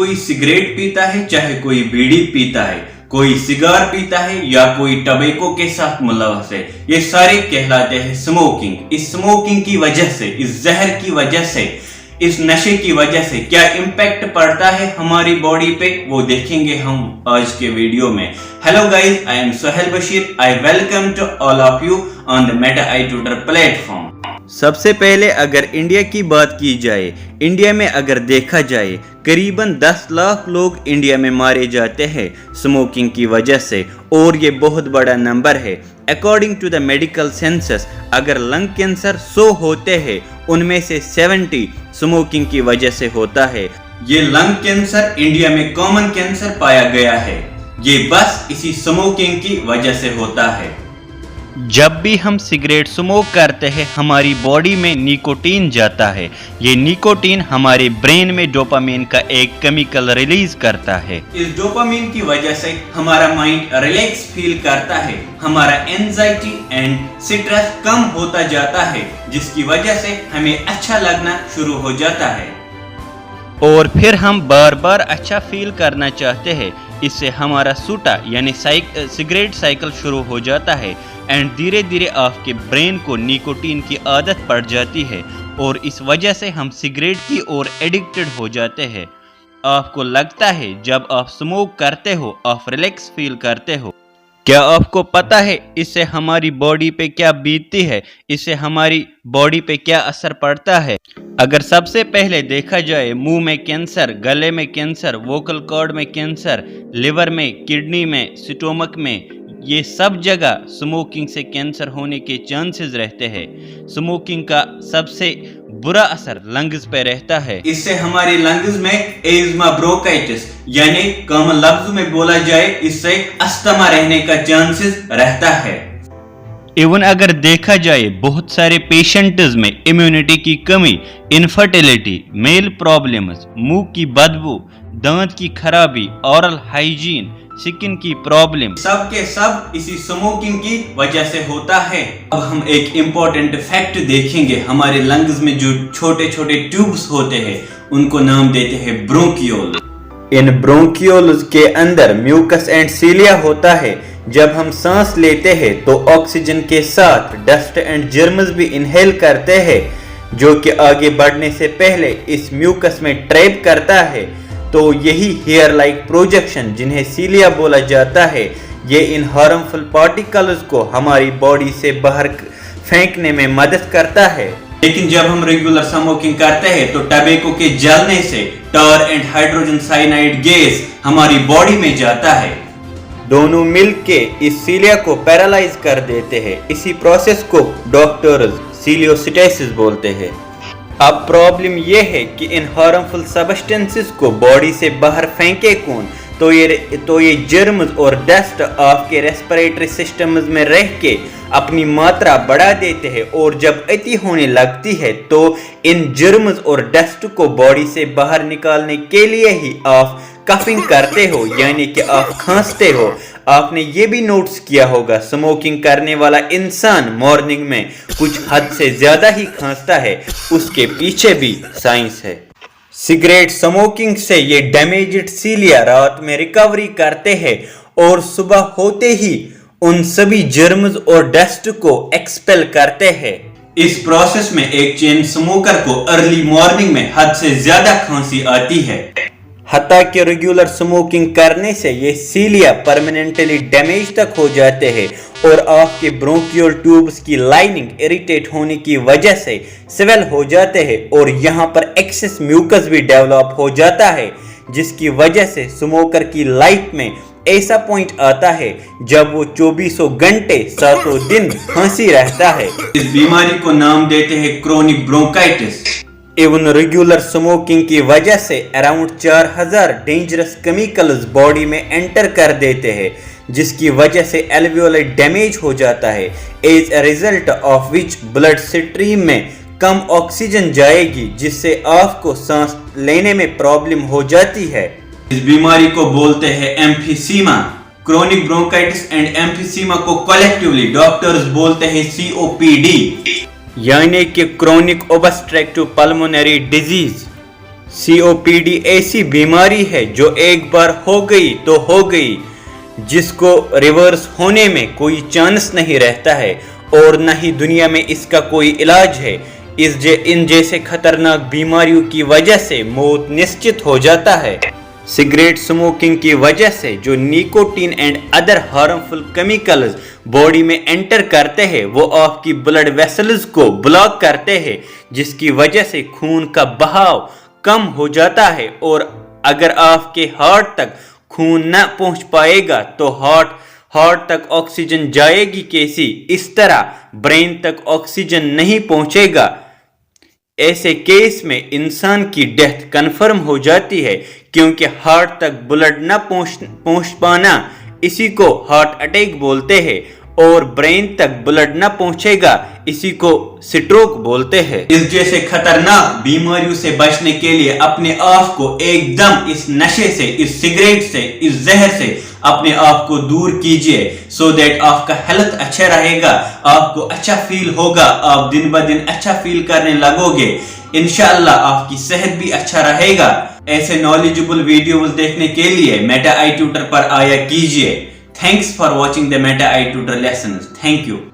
कोई सिगरेट पीता है, चाहे कोई बीड़ी पीता है, कोई सिगार पीता है या कोई टबैको के साथ मुलव्वस है, ये सारे कहलाते हैं स्मोकिंग। इस स्मोकिंग की वजह से, इस जहर की वजह से, इस नशे की वजह से क्या इम्पैक्ट पड़ता है हमारी बॉडी पे, वो देखेंगे हम आज के वीडियो में। Hello guys, I am Sohail Bashir. I welcome to all of you on the Meta I Tutor platform. सबसे पहले अगर इंडिया की बात की जाए, इंडिया में अगर देखा जाए करीबन 10 लाख लोग इंडिया में मारे जाते हैं स्मोकिंग की वजह से, और ये बहुत बड़ा नंबर है। According to the medical census, अगर लंग कैंसर 100 होते हैं, उनमें से 70 स्मोकिंग की वजह से होता है। ये लंग कैंसर इंडिया में कॉमन कैंसर पाया गया है, ये बस इसी स्मोकिंग की वजह से होता है। जब भी हम सिगरेट स्मोक करते हैं, हमारी बॉडी में निकोटीन जाता है। ये निकोटीन हमारे ब्रेन में डोपामिन का एक केमिकल रिलीज करता है। इस डोपामिन की वजह से हमारा माइंड रिलैक्स फील करता है, हमारा एंजाइटी एंड स्ट्रेस कम होता जाता है, जिसकी वजह से हमें अच्छा लगना शुरू हो जाता है और फिर हम बार बार अच्छा फील करना चाहते हैं। इससे हमारा सूटा यानी सिगरेट साइकिल शुरू हो जाता है एंड धीरे धीरे आपके ब्रेन को निकोटीन की आदत पड़ जाती है और इस वजह से हम सिगरेट की ओर एडिक्टेड हो जाते हैं। आपको लगता है जब आप स्मोक करते हो आप रिलैक्स फील करते हो। क्या आपको पता है इससे हमारी बॉडी पे क्या बीतती है, इससे हमारी बॉडी पे क्या असर पड़ता है? अगर सबसे पहले देखा जाए, मुंह में कैंसर, गले में कैंसर, वोकल कॉर्ड में कैंसर, लिवर में, किडनी में, स्टोमक में, ये सब जगह स्मोकिंग से कैंसर होने के चांसेस रहते हैं। स्मोकिंग का सबसे बुरा असर लंग्स पे रहता है। इससे हमारे लंग्स में एज़मा ब्रोंकाइटिस यानी कॉमन लफ्ज में बोला जाए, इससे अस्थमा रहने का चांसेस रहता है। इवन अगर देखा जाए बहुत सारे पेशेंट्स में इम्यूनिटी की कमी, इनफर्टिलिटी, मेल प्रॉब्लम्स, मुंह की बदबू, दांत की खराबी, ओरल हाइजीन, स्किन की प्रॉब्लम, सब के सब इसी स्मोकिंग की वजह से होता है। अब हम एक इम्पोर्टेंट फैक्ट देखेंगे। हमारे लंग्स में जो छोटे छोटे ट्यूब्स होते हैं, उनको नाम देते हैं ब्रोंकियोल। इन ब्रोंकियोल्स के अंदर म्यूकस एंड सीलिया होता है। जब हम सांस लेते हैं तो ऑक्सीजन के साथ डस्ट एंड जर्म्स भी इनहेल करते हैं, जो कि आगे बढ़ने से पहले इस म्यूकस में ट्रैप करता है। तो यही हेयर लाइक प्रोजेक्शन, जिन्हें सीलिया बोला जाता है, ये इन हार्मफुल पार्टिकल्स को हमारी बॉडी से बाहर फेंकने में मदद करता है। लेकिन जब हम रेगुलर स्मोकिंग करते हैं तो टबैको के जलने से टार एंड हाइड्रोजन साइनाइड गैस हमारी बॉडी में जाता है। दोनों मिलके इस सीलिया को पैरालाइज कर देते हैं। इसी प्रोसेस को डॉक्टर्स सीलियोसिटेसिस बोलते हैं। अब प्रॉब्लम यह है कि इन हार्मफुल सब्सटेंसेस को बॉडी से बाहर फेंके कौन? तो ये जर्म्स और डस्ट आपके रेस्पिरेटरी सिस्टम्स में रह के अपनी मात्रा बढ़ा देते हैं, और जब अति होने लगती है तो इन जर्म्स और डस्ट को बॉडी से बाहर निकालने के लिए ही आप कफिंग करते हो, यानी कि आप खांसते हो। आपने ये भी नोट्स किया होगा, स्मोकिंग करने वाला इंसान मॉर्निंग में कुछ हद से ज्यादा ही खांसता है। उसके पीछे भी साइंस है। सिगरेट स्मोकिंग से ये डैमेज्ड सीलिया रात में रिकवरी करते हैं और सुबह होते ही उन सभी जर्म्स और डस्ट को एक्सपेल करते हैं। इस प्रोसेस में एक चेन स्मोकर को अर्ली मॉर्निंग में हद से ज्यादा खांसी आती है। हत्ता कि रेगुलर स्मोकिंग करने से ये सीलिया परमानेंटली डैमेज तक हो जाते हैं और आपके ब्रोंकियल ट्यूब्स की लाइनिंग इरिटेट होने की वजह से स्वेल हो जाते हैं और यहाँ पर एक्सेस म्यूकस भी डेवलप हो जाता है, जिसकी वजह से स्मोकर की लाइफ में ऐसा पॉइंट आता है जब वो 24 घंटे 7 दिन खांसी रहता है। इस बीमारी को नाम देते हैं chronic bronchitis. Even regular smoking की वजह से अराउंड 4000 डेंजरस केमिकल्स बॉडी में एंटर कर देते हैं, जिसकी वजह से एल्वियोलाई डैमेज हो जाता है। As a result of which blood stream में कम ऑक्सीजन जाएगी, जिससे आपको सांस लेने में प्रॉब्लम हो जाती है। इस बीमारी को बोलते हैं emphysema. Chronic bronchitis and emphysema को कलेक्टिवली डॉक्टर्स बोलते हैं COPD, यानी कि chronic obstructive pulmonary disease. COPD ऐसी बीमारी है जो एक बार हो गई तो हो गई, जिसको रिवर्स होने में कोई चांस नहीं रहता है और न ही दुनिया में इसका कोई इलाज है। इन जैसे खतरनाक बीमारियों की वजह से मौत निश्चित हो जाता है। सिगरेट स्मोकिंग की वजह से जो nicotine and other harmful chemicals body में एंटर करते हैं वो आपकी ब्लड वेसल्स को ब्लॉक करते हैं, जिसकी वजह से खून का बहाव कम हो जाता है और अगर आपके हार्ट तक खून न पहुंच पाएगा तो हार्ट तक ऑक्सीजन जाएगी कैसी? इस तरह ब्रेन तक ऑक्सीजन नहीं पहुंचेगा। ऐसे केस में इंसान की डेथ कंफर्म हो जाती है, क्योंकि हार्ट तक ब्लड न पहुंच पाना इसी को हार्ट अटैक बोलते हैं और ब्रेन तक ब्लड न पहुंचेगा इसी को स्ट्रोक बोलते हैं। इस जैसे खतरनाक बीमारियों से बचने के लिए अपने आप को एकदम इस नशे से, इस सिगरेट से, इस जहर से अपने आप को दूर कीजिए, सो दैट आपका हेल्थ अच्छा रहेगा, आपको अच्छा फील होगा, आप दिन ब दिन अच्छा फील करने लगोगे, इंशाअल्लाह आपकी सेहत भी अच्छा रहेगा। ऐसे नॉलेजेबल वीडियोस देखने के लिए मेटा आई ट्यूटर पर आया कीजिए। Thanks for watching the Meta iTutor lessons. Thank you.